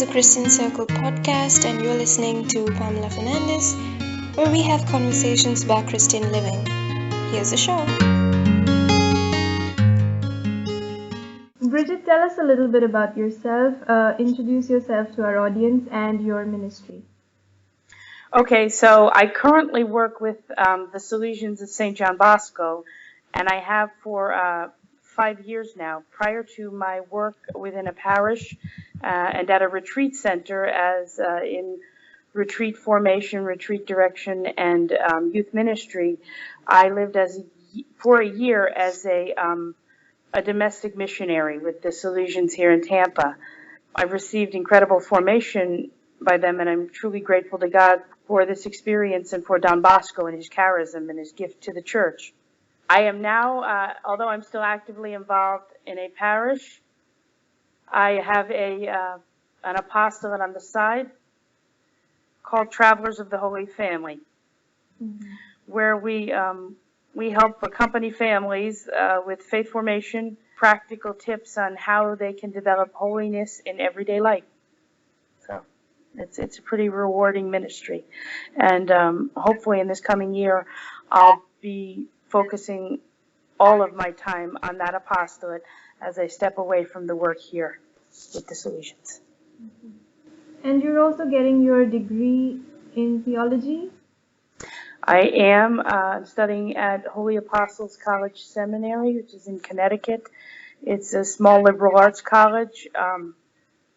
the Christian Circle podcast, and you're listening to Pamela Fernandes, where we have conversations about Christian living. Here's the show. Bridget, tell us a little bit about yourself. Introduce yourself to our audience and your ministry. Okay, so I currently work with the Salesians of St. John Bosco, and I have for 5 years now. Prior to my work within a parish and at a retreat center as in retreat formation, retreat direction, and youth ministry, I lived for a year as a domestic missionary with the Salesians here in Tampa. I've received incredible formation by them, and I'm truly grateful to God for this experience and for Don Bosco and his charism and his gift to the church. I am now, although I'm still actively involved in a parish, I have an apostolate on the side called Travelers of the Holy Family, where we help accompany families with faith formation, practical tips on how they can develop holiness in everyday life. So it's a pretty rewarding ministry. And hopefully in this coming year, I'll be focusing all of my time on that apostolate as I step away from the work here with the Salesians. And you're also getting your degree in theology? I am studying at Holy Apostles College Seminary, which is in Connecticut. It's a small liberal arts college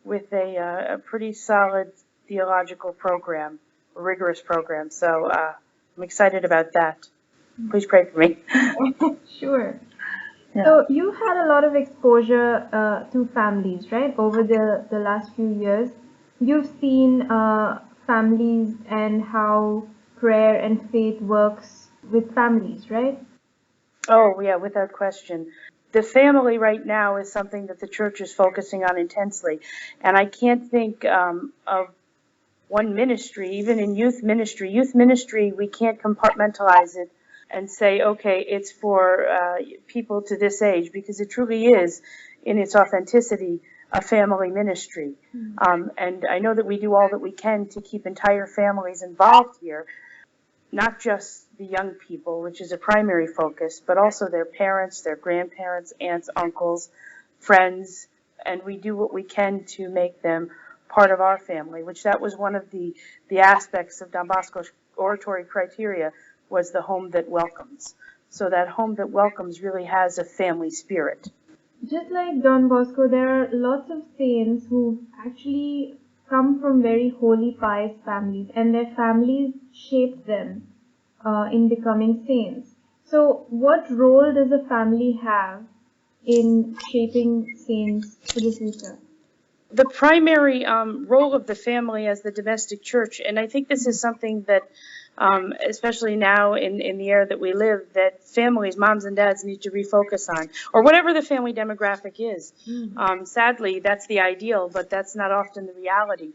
with a pretty solid theological program, a rigorous program. So I'm excited about that. Please pray for me. Sure. Yeah. So you had a lot of exposure to families, right? Over the last few years. You've seen families and how prayer and faith works with families, right? Oh, yeah, without question. The family right now is something that the church is focusing on intensely. And I can't think of one ministry, even in youth ministry. Youth ministry, we can't compartmentalize it and say, okay, it's for people to this age, because it truly is, in its authenticity, a family ministry. And I know that we do all that we can to keep entire families involved here, not just the young people, which is a primary focus, but also their parents, their grandparents, aunts, uncles, friends, and we do what we can to make them part of our family, which that was one of the aspects of Don Bosco's oratory criteria, was the home that welcomes. So that home that welcomes really has a family spirit. Just like Don Bosco, there are lots of saints who actually come from very holy, pious families, and their families shape them in becoming saints. So what role does a family have in shaping saints for the future? The primary role of the family as the domestic church, and I think this is something that, especially now in the era that we live, that families, moms and dads, need to refocus on, or whatever the family demographic is. Sadly, that's the ideal, but that's not often the reality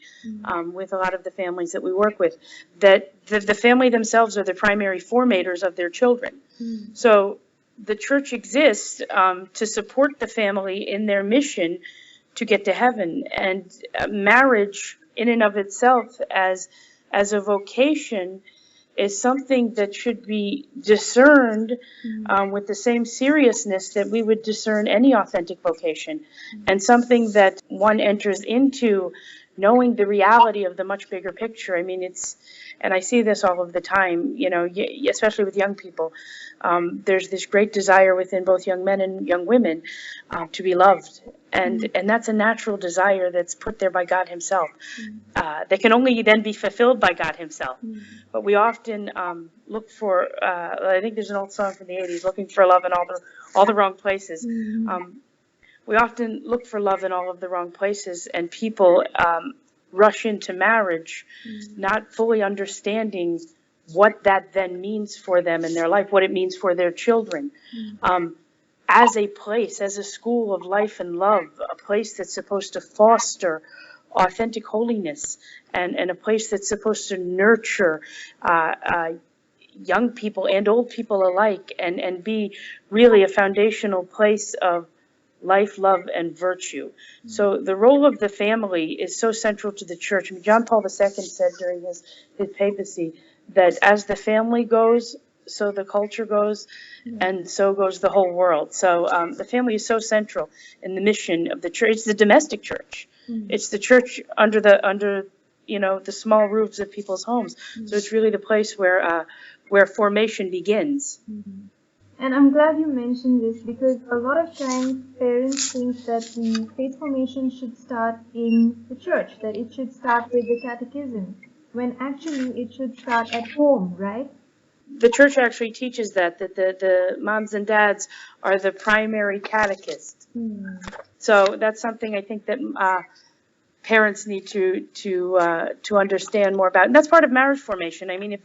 with a lot of the families that we work with, that the family themselves are the primary formators of their children. So the church exists to support the family in their mission to get to heaven, and marriage in and of itself as a vocation is something that should be discerned with the same seriousness that we would discern any authentic vocation, and something that one enters into knowing the reality of the much bigger picture. I mean, and I see this all of the time, especially with young people. There's this great desire within both young men and young women to be loved. And that's a natural desire that's put there by God himself. That can only then be fulfilled by God himself. But we often look for, I think there's an old song from the 80s, looking for love in all the wrong places. We often look for love in all of the wrong places, and people rush into marriage not fully understanding what that then means for them in their life, what it means for their children. As a place, as a school of life and love, a place that's supposed to foster authentic holiness, and a place that's supposed to nurture young people and old people alike, and be really a foundational place of life, love, and virtue. So the role of the family is so central to the church. I mean, John Paul II said during his papacy that as the family goes, so the culture goes, and so goes the whole world. So the family is so central in the mission of the church. It's the domestic church. It's the church under the small roofs of people's homes. So it's really the place where formation begins. And I'm glad you mentioned this, because a lot of times parents think that the faith formation should start in the church, that it should start with the catechism, when actually it should start at home, right? The church actually teaches that the moms and dads are the primary catechists. So that's something I think that parents need to understand more about. And that's part of marriage formation. I mean, if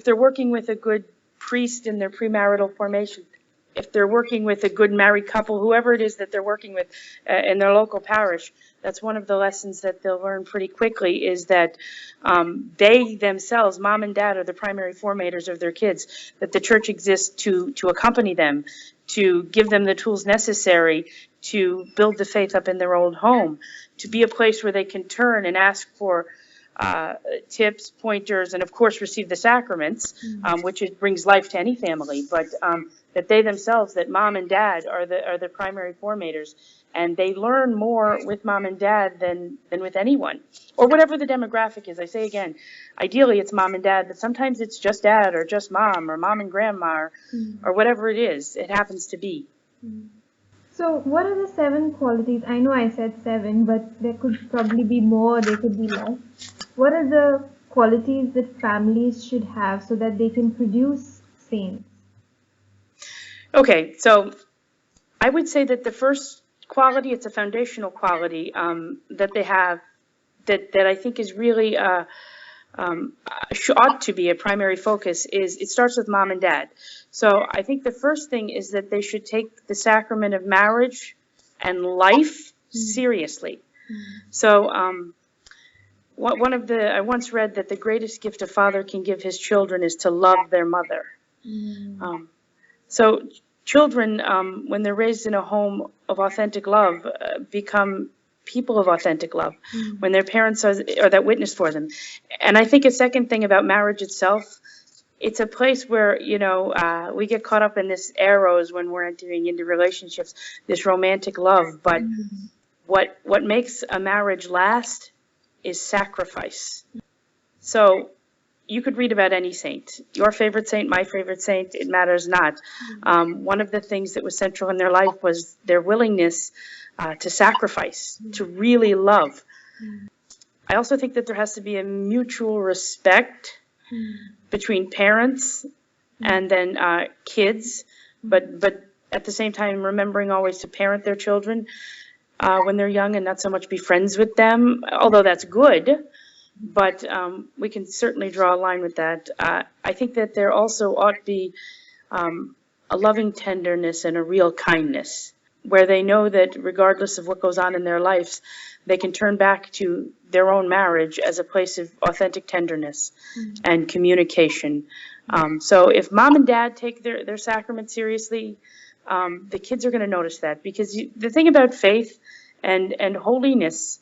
they're working with a good priest in their premarital formation, if they're working with a good married couple, whoever it is that they're working with in their local parish, that's one of the lessons that they'll learn pretty quickly, is that they themselves, mom and dad, are the primary formators of their kids, that the church exists to accompany them, to give them the tools necessary to build the faith up in their own home, to be a place where they can turn and ask for tips, pointers, and of course receive the sacraments, which brings life to any family. But that they themselves, that mom and dad are the primary formators, and they learn more with mom and dad than with anyone, or whatever the demographic is. I say again, ideally it's mom and dad, but sometimes it's just dad or just mom or mom and grandma or whatever it is it happens to be. So what are the 7 qualities? I know I said 7, but there could probably be more, there could be less. What are the qualities that families should have so that they can produce saints? Okay, so I would say that the first quality, it's a foundational quality that they have, that I think is really ought to be a primary focus, is it starts with mom and dad. So I think the first thing is that they should take the sacrament of marriage and life seriously. So I once read that the greatest gift a father can give his children is to love their mother. So children, when they're raised in a home of authentic love, become people of authentic love when their parents are that witness for them. And I think a second thing about marriage itself, it's a place where, we get caught up in this eros when we're entering into relationships, this romantic love. But what makes a marriage last is sacrifice. So you could read about any saint, your favorite saint, my favorite saint, it matters not. One of the things that was central in their life was their willingness to sacrifice, to really love. I also think that there has to be a mutual respect between parents and then kids, but at the same time remembering always to parent their children when they're young and not so much be friends with them, although that's good. But we can certainly draw a line with that. I think that there also ought to be a loving tenderness and a real kindness, where they know that regardless of what goes on in their lives, they can turn back to their own marriage as a place of authentic tenderness and communication. So if mom and dad take their sacrament seriously, the kids are going to notice that, because the thing about faith and holiness,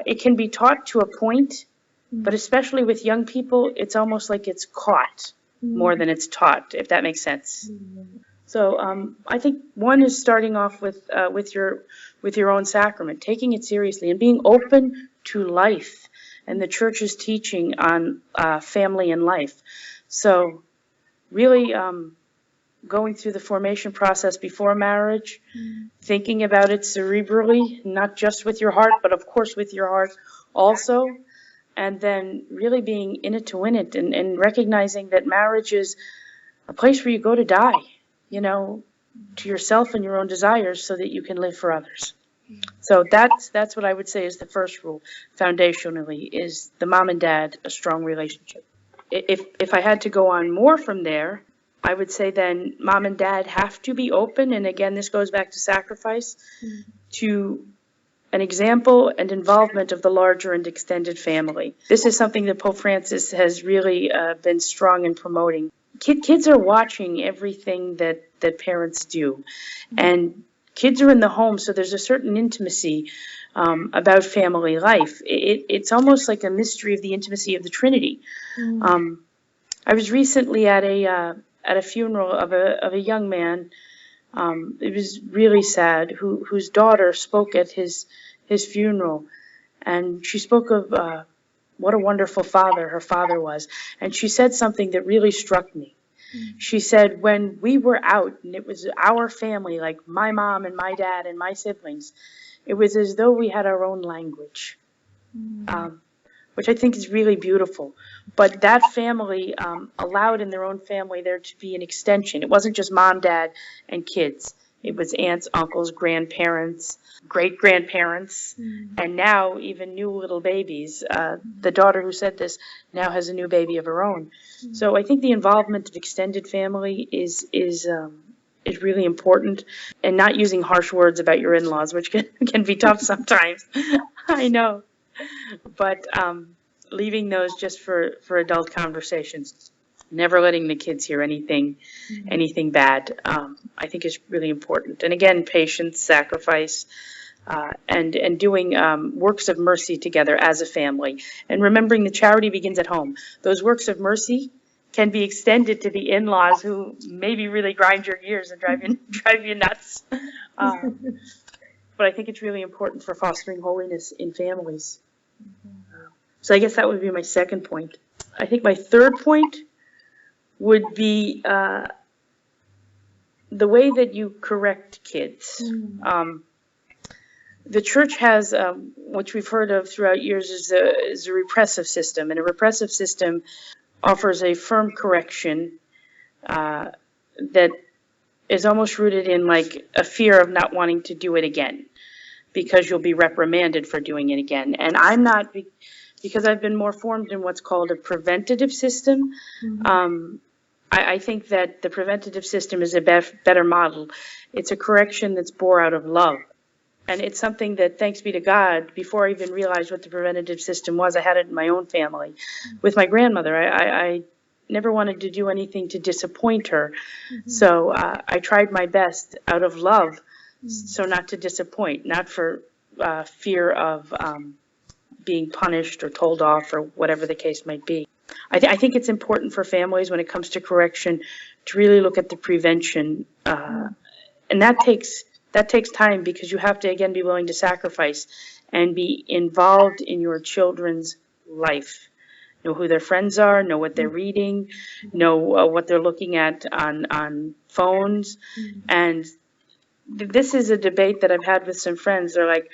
it can be taught to a point, but especially with young people, it's almost like it's caught more than it's taught, if that makes sense. So I think one is starting off with your own sacrament, taking it seriously and being open to life and the church's teaching on family and life. So really going through the formation process before marriage, thinking about it cerebrally, not just with your heart, but of course with your heart also, and then really being in it to win it, and recognizing that marriage is a place where you go to die, to yourself and your own desires so that you can live for others. So that's what I would say is the first rule, foundationally, is the mom and dad, a strong relationship. If I had to go on more from there, I would say then mom and dad have to be open, and again, this goes back to sacrifice, to an example and involvement of the larger and extended family. This is something that Pope Francis has really been strong in promoting. Kids are watching everything that parents do, and kids are in the home, so there's a certain intimacy about family life. It's almost like a mystery of the intimacy of the Trinity. I was recently at a funeral of a young man. It was really sad, whose daughter spoke at his funeral, and she spoke of what a wonderful father her father was, and she said something that really struck me. She said, when we were out and it was our family, like my mom and my dad and my siblings, it was as though we had our own language, which I think is really beautiful. But that family allowed in their own family there to be an extension. It wasn't just mom, dad, and kids. It was aunts, uncles, grandparents, great-grandparents, and now even new little babies. The daughter who said this now has a new baby of her own. So I think the involvement of extended family is really important, and not using harsh words about your in-laws, which can be tough sometimes. I know, but leaving those just for adult conversations. Never letting the kids hear anything bad, I think is really important. And again, patience, sacrifice, and doing works of mercy together as a family. And remembering the charity begins at home. Those works of mercy can be extended to the in-laws who maybe really grind your gears and drive you nuts. But I think it's really important for fostering holiness in families. So I guess that would be my second point. I think my third point would be the way that you correct kids. The church has, which we've heard of throughout years, is a repressive system, and a repressive system offers a firm correction that is almost rooted in like a fear of not wanting to do it again, because you'll be reprimanded for doing it again. And I'm not, because I've been more formed in what's called a preventative system. I think that the preventative system is a better model. It's a correction that's born out of love. And it's something that, thanks be to God, before I even realized what the preventative system was, I had it in my own family. With my grandmother, I never wanted to do anything to disappoint her. So I tried my best out of love, so not to disappoint, not for fear of being punished or told off or whatever the case might be. I think it's important for families when it comes to correction to really look at the prevention, and that takes time, because you have to again be willing to sacrifice and be involved in your children's life. Know who their friends are, know what they're reading, know what they're looking at on phones. And this is a debate that I've had with some friends. They're like,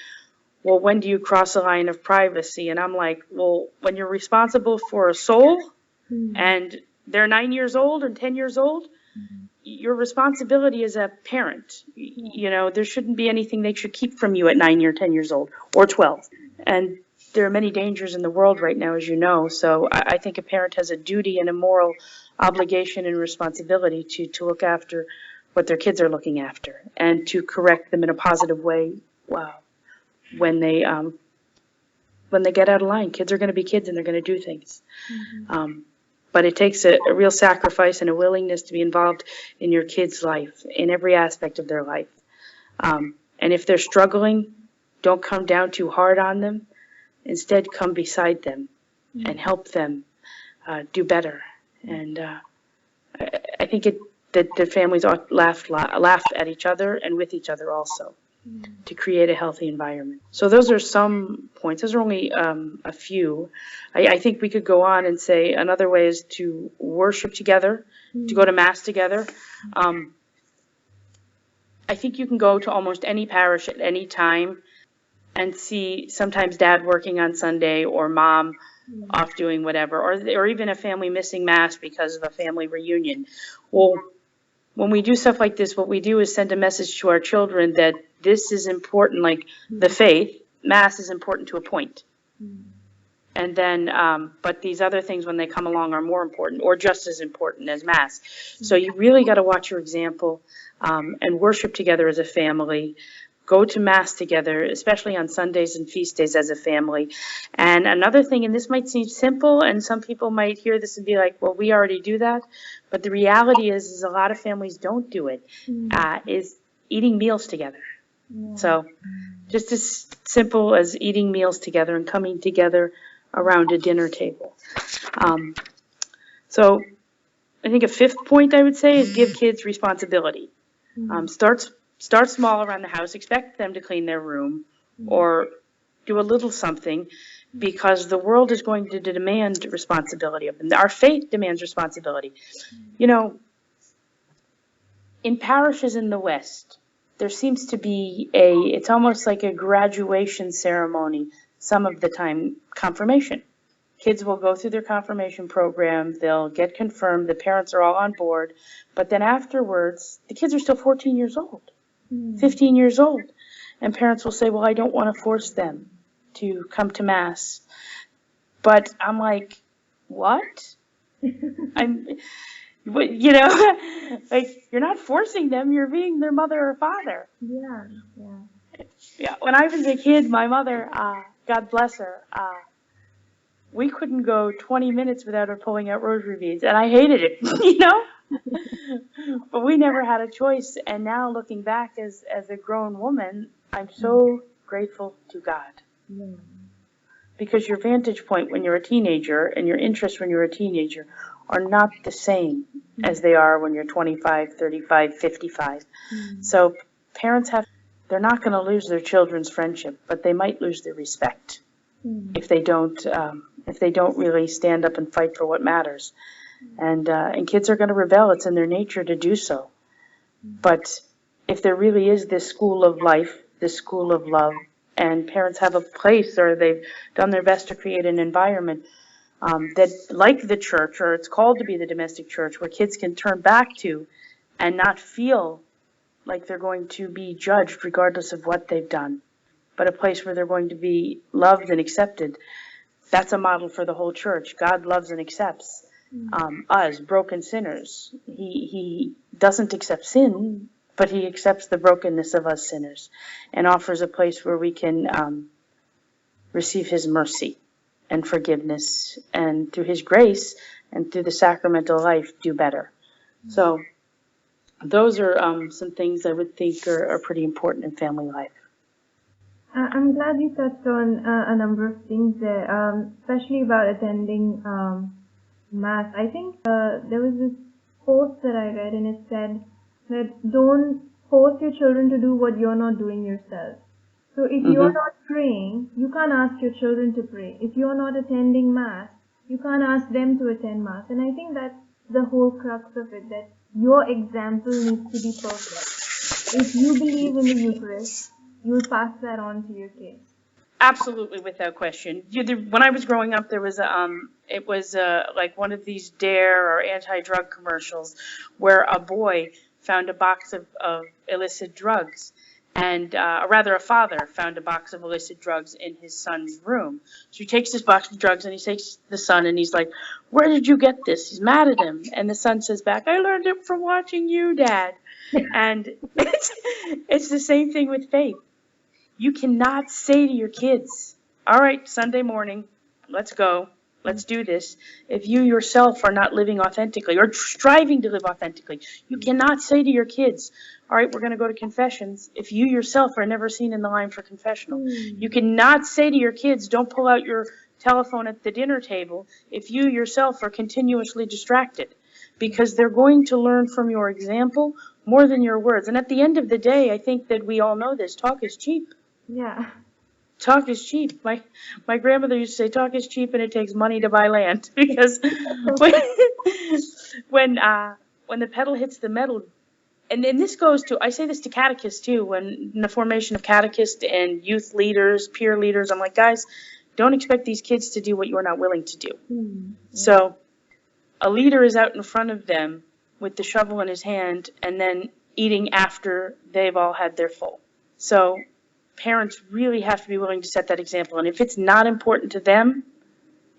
well, when do you cross a line of privacy? And I'm like, well, when you're responsible for a soul and they're 9 years old and 10 years old, your responsibility as a parent, you know, there shouldn't be anything they should keep from you at 9 or 10 years old or 12. And there are many dangers in the world right now, as you know. So I think a parent has a duty and a moral obligation and responsibility to look after what their kids are looking after and to correct them in a positive way. When they get out of line. Kids are going to be kids, and they're going to do things. But it takes a real sacrifice and a willingness to be involved in your kid's life, in every aspect of their life. And if they're struggling, don't come down too hard on them. Instead, come beside them and help them do better. And I think that the families ought to laugh at each other and with each other also, to create a healthy environment. So those are some points. Those are only a few. I think we could go on and say another way is to worship together, to go to Mass together. I think you can go to almost any parish at any time and see sometimes Dad working on Sunday or Mom off doing whatever, or even a family missing Mass because of a family reunion. Well, when we do stuff like this, what we do is send a message to our children that this is important, like the faith, Mass is important to a point. And then, but these other things when they come along are more important or just as important as Mass. So you really got to watch your example and worship together as a family. Go to Mass together, especially on Sundays and feast days as a family. And another thing, and this might seem simple, and some people might hear this and be like, well, we already do that. But the reality is a lot of families don't do it, is eating meals together. Yeah. So just as simple as eating meals together and coming together around a dinner table. So I think a fifth point I would say is give kids responsibility. Start small around the house. Expect them to clean their room or do a little something, because the world is going to demand responsibility of them. Our faith demands responsibility. You know, in parishes in the West, there seems to be it's almost like a graduation ceremony, some of the time, confirmation. Kids will go through their confirmation program, they'll get confirmed, the parents are all on board, but then afterwards, the kids are still 14 years old, 15 years old, and parents will say, well, I don't want to force them to come to Mass. But I'm like, what? Like, you're not forcing them, you're being their mother or father. Yeah. Yeah, when I was a kid, my mother, God bless her, we couldn't go 20 minutes without her pulling out rosary beads, and I hated it, But we never had a choice, and now looking back as a grown woman, I'm so grateful to God. Yeah. Because your vantage point when you're a teenager and your interests when you're a teenager are not the same as they are when you're 25, 35, 55. So parents they're not going to lose their children's friendship, but they might lose their respect if they don't really stand up and fight for what matters. And kids are going to rebel. It's in their nature to do so. But if there really is this school of life, this school of love, and parents have a place, or they've done their best to create an environment that, like the church, or it's called to be the domestic church, where kids can turn back to and not feel like they're going to be judged regardless of what they've done, but a place where they're going to be loved and accepted. That's a model for the whole church. God loves and accepts us, broken sinners. He doesn't accept sin, but he accepts the brokenness of us sinners and offers a place where we can receive his mercy and forgiveness, and through his grace and through the sacramental life, do better. So those are some things I would think are pretty important in family life. I'm glad you touched on a number of things there, especially about attending Mass. I think there was this post that I read, and it said that don't force your children to do what you're not doing yourself. So if you're not praying, you can't ask your children to pray. If you're not attending Mass, you can't ask them to attend Mass. And I think that's the whole crux of it, that your example needs to be perfect. If you believe in the Eucharist, you'll pass that on to your kids. Absolutely, without question. When I was growing up, there was like one of these DARE or anti-drug commercials where a boy found a box of illicit drugs, and a father found a box of illicit drugs in his son's room. So he takes this box of drugs and he takes the son and he's like, "Where did you get this?" He's mad at him, and the son says back, "I learned it from watching you, Dad." And it's the same thing with faith. You cannot say to your kids, "All right, Sunday morning, let's go, let's do this," if you yourself are not living authentically or striving to live authentically. You cannot say to your kids, "All right, we're going to go to confessions," if you yourself are never seen in the line for confessional. You cannot say to your kids, "Don't pull out your telephone at the dinner table," if you yourself are continuously distracted, because they're going to learn from your example more than your words. And at the end of the day, I think that we all know this, talk is cheap. Yeah. Talk is cheap. My grandmother used to say, talk is cheap and it takes money to buy land. Because when the pedal hits the metal, and this goes to, I say this to catechists too, when in the formation of catechists and youth leaders, peer leaders, I'm like, guys, don't expect these kids to do what you're not willing to do. So a leader is out in front of them with the shovel in his hand and then eating after they've all had their full. So parents really have to be willing to set that example. And if it's not important to them,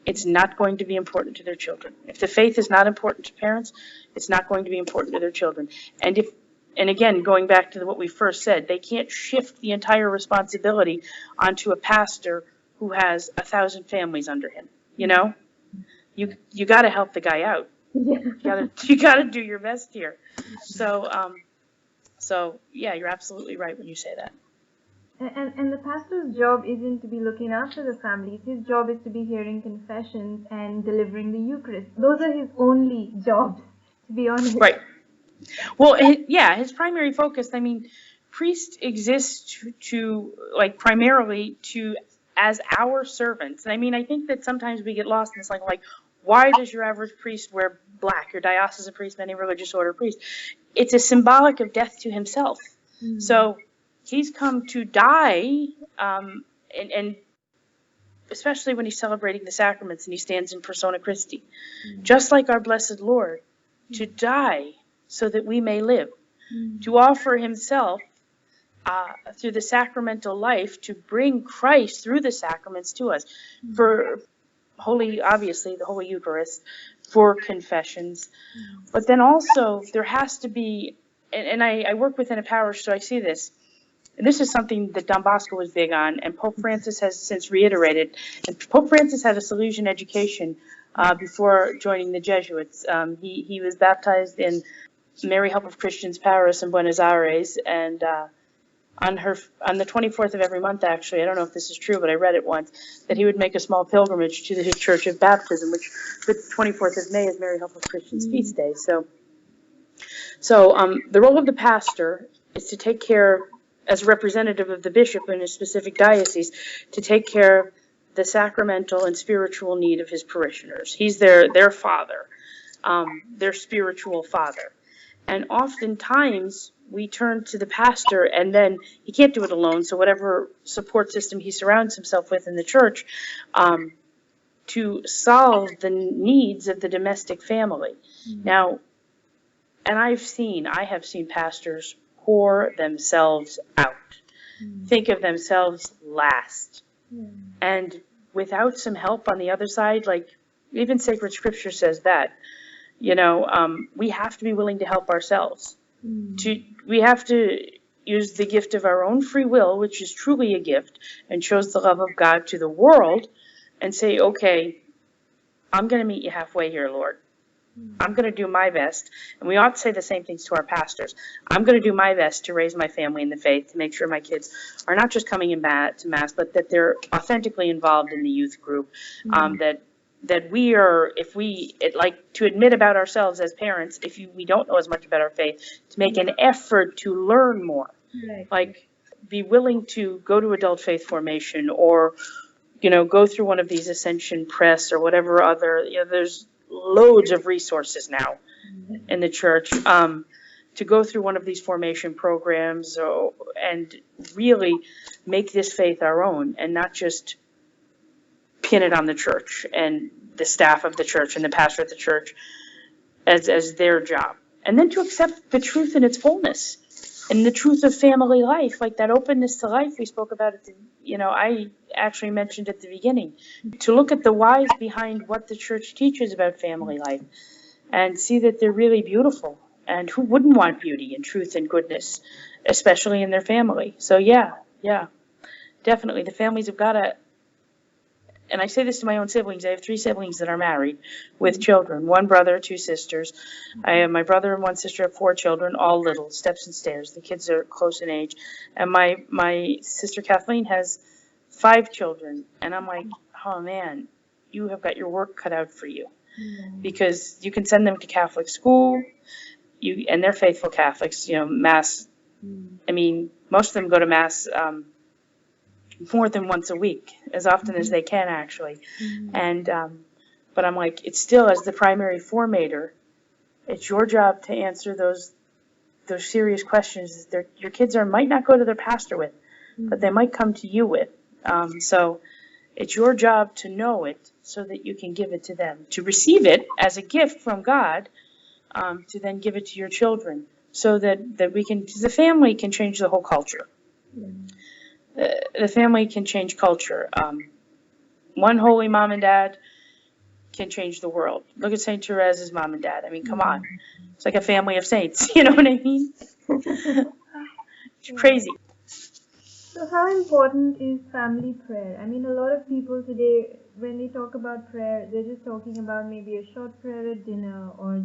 it's not going to be important to their children. If the faith is not important to parents, it's not going to be important to their children. And again, going back to what we first said, they can't shift the entire responsibility onto a pastor who has 1,000 families under him. You got to help the guy out. You got to do your best here. So yeah, you're absolutely right when you say that. And the pastor's job isn't to be looking after the families. His job is to be hearing confessions and delivering the Eucharist. Those are his only jobs, to be honest. Right. Well, his primary focus, I mean, priests exist to like primarily to as our servants. And I mean, I think that sometimes we get lost in this, like, why does your average priest wear black? Your diocesan priest, any religious order priest. It's a symbolic of death to himself. So he's come to die, and especially when he's celebrating the sacraments and he stands in persona Christi, just like our blessed Lord, to die so that we may live, to offer himself through the sacramental life to bring Christ through the sacraments to us, for obviously the Holy Eucharist, for confessions. But then also there has to be, and I work within a parish, so I see this. And this is something that Don Bosco was big on, and Pope Francis has since reiterated. And Pope Francis had a Salesian education before joining the Jesuits. He was baptized in Mary Help of Christians Parish in Buenos Aires, and on the 24th of every month, actually, I don't know if this is true, but I read it once, that he would make a small pilgrimage to his church of baptism, which the 24th of May is Mary Help of Christians feast day. So the role of the pastor is to take care, as a representative of the bishop in a specific diocese, to take care of the sacramental and spiritual need of his parishioners. He's their father, their spiritual father. And oftentimes we turn to the pastor, and then he can't do it alone, so whatever support system he surrounds himself with in the church, to solve the needs of the domestic family. Now, and I have seen pastors pour themselves out, think of themselves last. And without some help on the other side, like even sacred scripture says that, we have to be willing to help ourselves. We have to use the gift of our own free will, which is truly a gift and shows the love of God to the world, and say, okay, I'm going to meet you halfway here, Lord. I'm going to do my best. And we ought to say the same things to our pastors. I'm going to do my best to raise my family in the faith, to make sure my kids are not just coming in to Mass, but that they're authentically involved in the youth group, that we are, to admit about ourselves as parents, we don't know as much about our faith, to make an effort to learn more. Right. Like, be willing to go to adult faith formation, or, go through one of these Ascension Press or whatever other, there's loads of resources now in the church, to go through one of these formation programs, and really make this faith our own, and not just pin it on the church and the staff of the church and the pastor of the church as their job. And then to accept the truth in its fullness, and the truth of family life, like that openness to life we spoke about I actually mentioned at the beginning, to look at the whys behind what the church teaches about family life and see that they're really beautiful. And who wouldn't want beauty and truth and goodness, especially in their family? So yeah, definitely the families have got to. And I say this to my own siblings. I have 3 siblings that are married with children, 1 brother, 2 sisters. I have my brother and 1 sister have 4 children, all little, steps and stairs. The kids are close in age. And my sister Kathleen has 5 children. And I'm like, oh man, you have got your work cut out for you. Because you can send them to Catholic school, and they're faithful Catholics, Mass. I mean, most of them go to Mass more than once a week, as often as they can, actually. And but I'm like, it's still, as the primary formator, it's your job to answer those serious questions that your kids might not go to their pastor with, but they might come to you with. So it's your job to know it so that you can give it to them, to receive it as a gift from God, to then give it to your children, so that the family can change the whole culture. The family can change culture. One holy mom and dad can change the world. Look at St. Therese's mom and dad. I mean, come on. It's like a family of saints. You know what I mean? It's crazy. So how important is family prayer? I mean, a lot of people today, when they talk about prayer, they're just talking about maybe a short prayer at dinner, or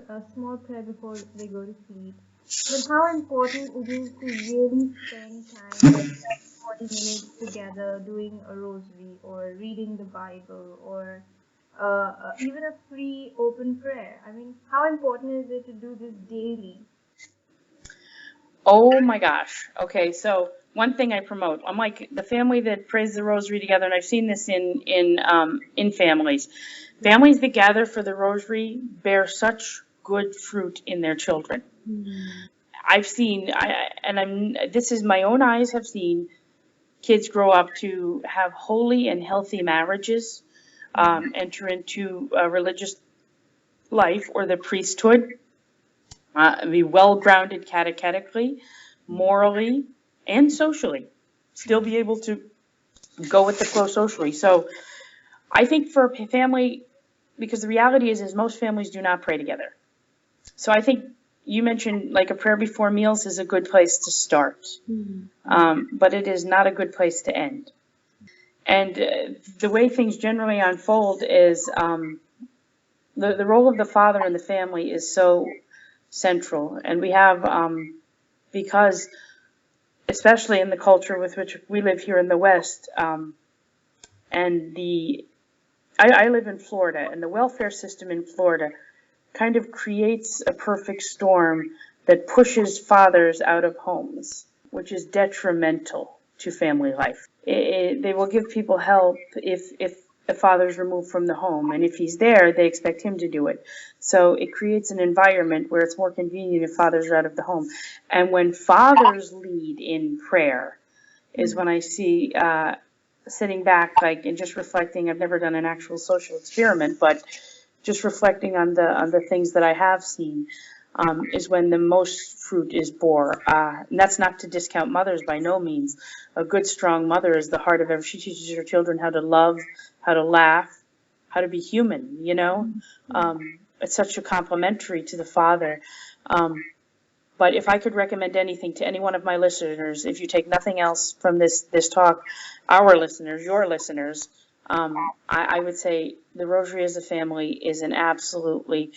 a small prayer before they go to sleep. but how important it is to really spend time, like 40 minutes together doing a rosary or reading the Bible or even a free open prayer. I mean, how important is it to do this daily? Oh my gosh. Okay, so one thing I promote, I'm like the family that prays the rosary together, and I've seen this in families. Families that gather for the rosary bear such good fruit in their children. I've seen, this is my own eyes have seen kids grow up to have holy and healthy marriages, enter into a religious life or the priesthood, be well grounded catechetically, morally, and socially, still be able to go with the flow socially. So I think for a family, because the reality is most families do not pray together. So I think you mentioned like a prayer before meals is a good place to start, but it is not a good place to end. And the way things generally unfold is the role of the father in the family is so central. And we have, because especially in the culture with which we live here in the West, and I live in Florida, and the welfare system in Florida kind of creates a perfect storm that pushes fathers out of homes, which is detrimental to family life. They will give people help if a father's removed from the home, and if he's there, they expect him to do it. So it creates an environment where it's more convenient if fathers are out of the home. And when fathers lead in prayer is when I see sitting back, like, and just reflecting. I've never done an actual social experiment, but just reflecting on the things that I have seen, is when the most fruit is bore. And that's not to discount mothers by no means. A good, strong mother is the heart of every. She teaches her children how to love, how to laugh, how to be human. It's such a complementary to the father. But if I could recommend anything to any one of my listeners, if you take nothing else from this talk, our listeners, your listeners, I would say the Rosary as a family is an absolutely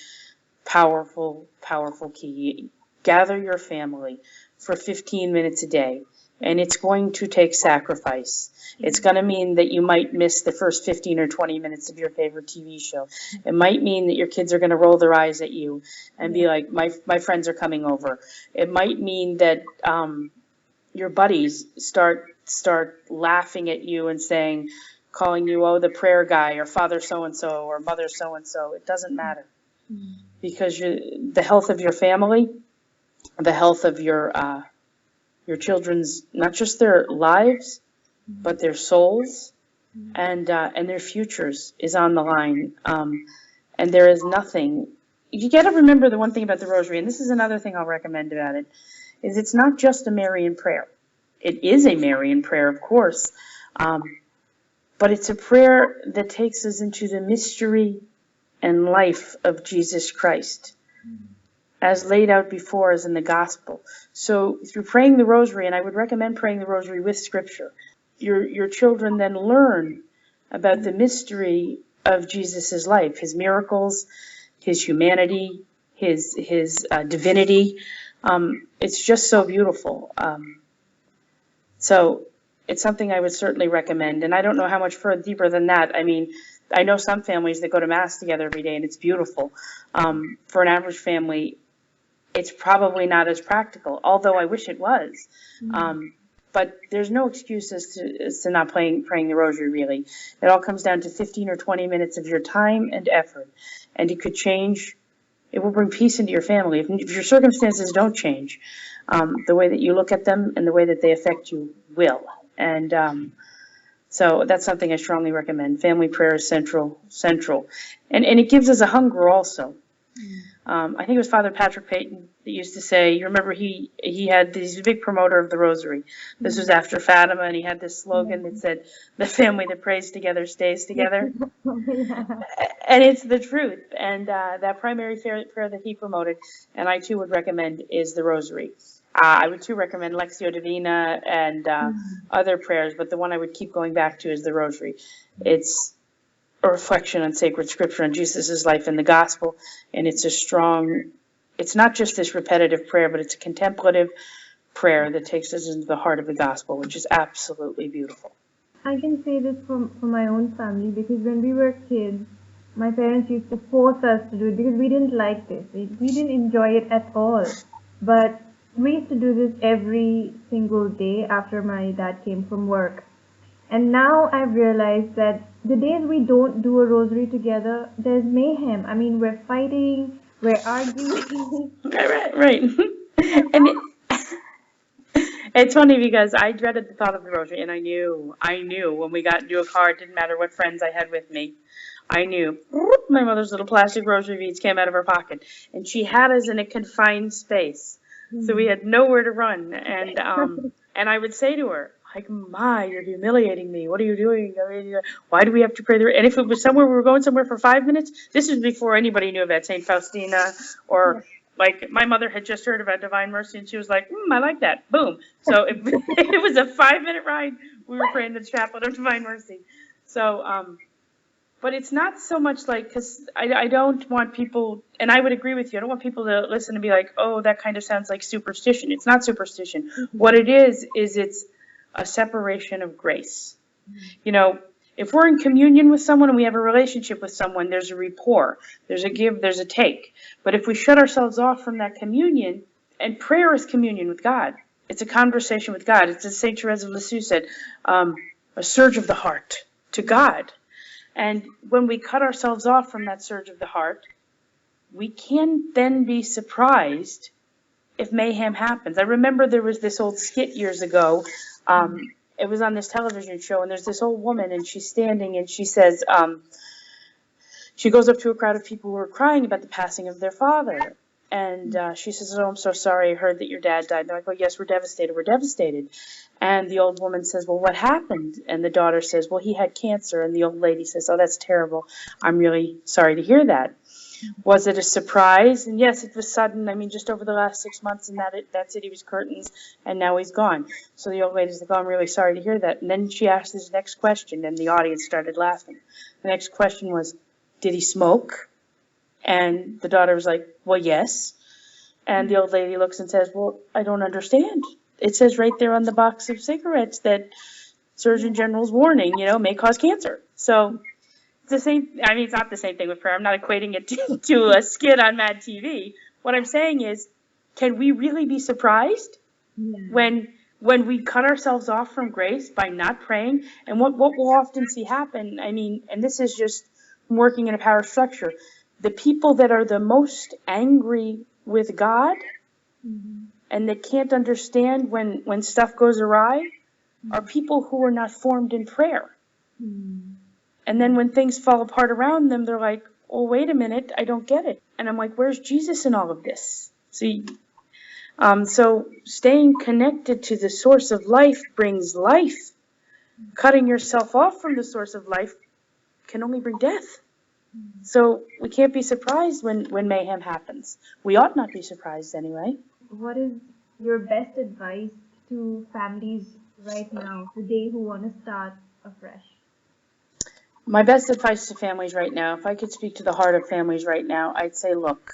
powerful, powerful key. Gather your family for 15 minutes a day, and it's going to take sacrifice. It's going to mean that you might miss the first 15 or 20 minutes of your favorite TV show. It might mean that your kids are going to roll their eyes at you and be like, my friends are coming over. It might mean that your buddies start laughing at you and saying, calling you, oh, the prayer guy, or Father so-and-so, or Mother so-and-so. It doesn't matter, because the health of your family, the health of your children's, not just their lives, but their souls and their futures is on the line. And there is nothing. You got to remember the one thing about the Rosary, and this is another thing I'll recommend about it, is it's not just a Marian prayer. It is a Marian prayer, of course, but it's a prayer that takes us into the mystery and life of Jesus Christ, as laid out before us in the gospel. So through praying the Rosary, and I would recommend praying the Rosary with Scripture, your children then learn about the mystery of Jesus's life, his miracles, his humanity, his divinity. It's just so beautiful. So it's something I would certainly recommend. And I don't know how much further deeper than that. I mean, I know some families that go to Mass together every day, and it's beautiful. For an average family, it's probably not as practical, although I wish it was. But there's no excuse as to not praying the Rosary, really. It all comes down to 15 or 20 minutes of your time and effort. And it could change. It will bring peace into your family. If your circumstances don't change, the way that you look at them and the way that they affect you will. And so that's something I strongly recommend. Family prayer is central. And it gives us a hunger also. I think it was Father Patrick Peyton that used to say, you remember he had this big promoter of the Rosary. This was after Fatima, and he had this slogan that said, the family that prays together stays together. And it's the truth. And that primary prayer that he promoted, and I too would recommend, is the Rosary. I would too recommend Lectio Divina and other prayers, but the one I would keep going back to is the Rosary. It's a reflection on sacred Scripture and Jesus' life in the gospel, and it's it's not just this repetitive prayer, but it's a contemplative prayer that takes us into the heart of the gospel, which is absolutely beautiful. I can say this for my own family, because when we were kids, my parents used to force us to do it because we didn't like this. We didn't enjoy it at all. But we used to do this every single day after my dad came from work. And now I've realized that the days we don't do a rosary together, there's mayhem. I mean, we're fighting, we're arguing. Right. And it's funny because I dreaded the thought of the rosary, and I knew when we got into a car, it didn't matter what friends I had with me. I knew my mother's little plastic rosary beads came out of her pocket, and she had us in a confined space, so we had nowhere to run. And I would say to her, like, "Ma, you're humiliating me. What are you doing? Why do we have to pray the?" And if it was somewhere we were going somewhere for 5 minutes, this was before anybody knew about Saint Faustina, or like my mother had just heard about Divine Mercy, and she was like, "I like that." Boom. So if it was a 5-minute ride, we were praying the Chaplet of Divine Mercy. So. But it's not so much like, because I don't want people, and I would agree with you, I don't want people to listen and be like, oh, that kind of sounds like superstition. It's not superstition. What it is it's a separation of grace. You know, if we're in communion with someone and we have a relationship with someone, there's a rapport, there's a give, there's a take. But if we shut ourselves off from that communion, and prayer is communion with God, it's a conversation with God. It's as St. Therese of Lisieux said, a surge of the heart to God. And when we cut ourselves off from that surge of the heart, we can then be surprised if mayhem happens. I remember there was this old skit years ago. It was on this television show, and there's this old woman, and she's standing, and she says, she goes up to a crowd of people who are crying about the passing of their father. And she says, "Oh, I'm so sorry. I heard that your dad died." And they're like, "Oh, yes, we're devastated. We're devastated." And the old woman says, "Well, what happened?" And the daughter says, "Well, he had cancer." And the old lady says, "Oh, that's terrible. I'm really sorry to hear that." Was it a surprise? And yes, it was sudden. I mean, just over the last 6 months, and that's it. He was curtains, and now he's gone. So the old lady's like, "Oh, I'm really sorry to hear that." And then she asked this next question, and the audience started laughing. The next question was, "Did he smoke?" And the daughter was like, "Well, yes." And the old lady looks and says, "Well, I don't understand. It says right there on the box of cigarettes that Surgeon General's warning, may cause cancer." So it's the same. I mean, it's not the same thing with prayer. I'm not equating it to a skit on Mad TV. What I'm saying is, can we really be surprised when we cut ourselves off from grace by not praying? And what we'll often see happen, I mean, and this is just working in a power structure, the people that are the most angry with God and that can't understand when stuff goes awry are people who are not formed in prayer. And then when things fall apart around them, they're like, "Oh, wait a minute, I don't get it." And I'm like, "Where's Jesus in all of this?" See, so staying connected to the source of life brings life. Cutting yourself off from the source of life can only bring death. So we can't be surprised when mayhem happens. We ought not be surprised anyway. What is your best advice to families right now, today, who want to start afresh? My best advice to families right now, if I could speak to the heart of families right now, I'd say, look,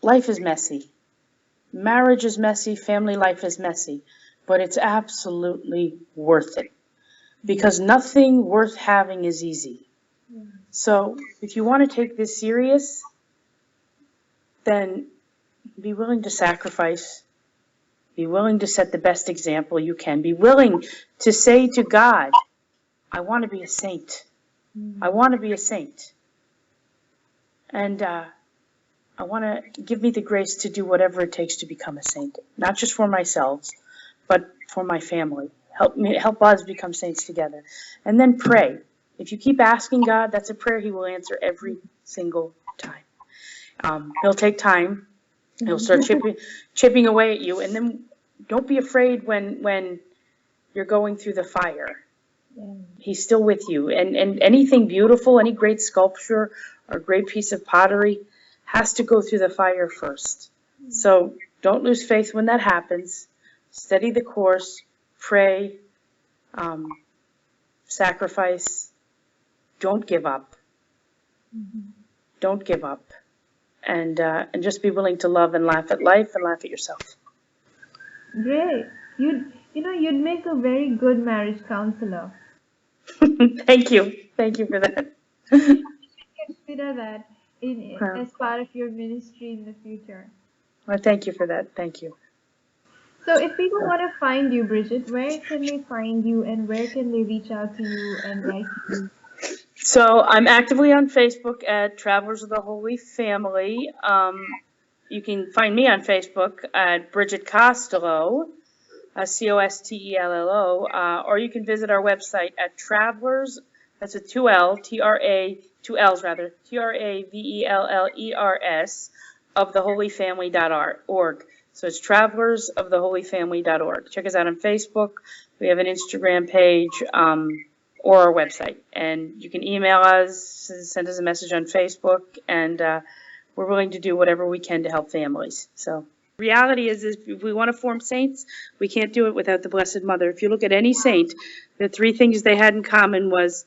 life is messy. Marriage is messy, family life is messy, but it's absolutely worth it. Because nothing worth having is easy. So if you want to take this serious, then be willing to sacrifice. Be willing to set the best example you can. Be willing to say to God, "I want to be a saint. I want to be a saint. And I want to give me the grace to do whatever it takes to become a saint. Not just for myself, but for my family. Help us become saints together." And then pray. If you keep asking God, that's a prayer He will answer every single time. He'll take time. He'll start chipping away at you. And then don't be afraid when you're going through the fire. He's still with you. And anything beautiful, any great sculpture or great piece of pottery has to go through the fire first. So don't lose faith when that happens. Steady the course. Pray. Sacrifice. Don't give up. Don't give up. and just be willing to love and laugh at life and laugh at yourself. Great. You'd make a very good marriage counselor. Thank you. Thank you for that. Consider that as part of your ministry in the future. Well, thank you for that. Thank you. So if people want to find you, Bridget, where can they find you and where can they reach out to you and write to you? So I'm actively on Facebook at Travelers of the Holy Family. You can find me on Facebook at Bridget Costello, Costello, or you can visit our website at Travelers, that's with two L's rather, TRAVELLERS, of theholyfamily.org. So it's travellersoftheholyfamily.org. Check us out on Facebook. We have an Instagram page, or our website. And you can email us, send us a message on Facebook, and we're willing to do whatever we can to help families. So reality is if we want to form saints, we can't do it without the Blessed Mother. If you look at any saint, the three things they had in common was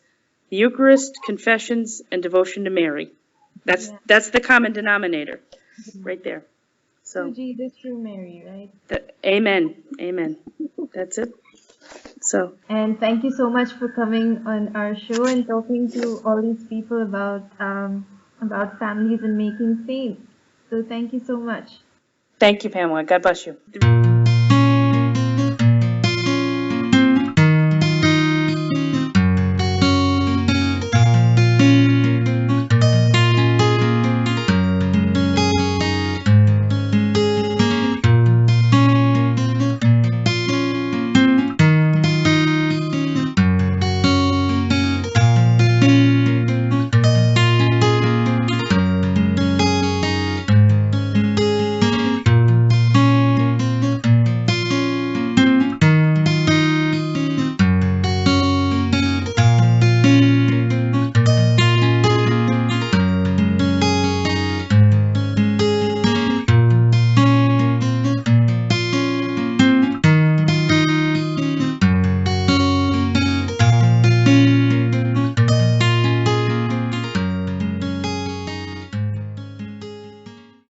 the Eucharist, confessions, and devotion to Mary. That's the common denominator right there. So Jesus through Mary, right? Amen. Amen. That's it. So. And thank you so much for coming on our show and talking to all these people about families and making saints. So thank you so much. Thank you, Pamela. God bless you.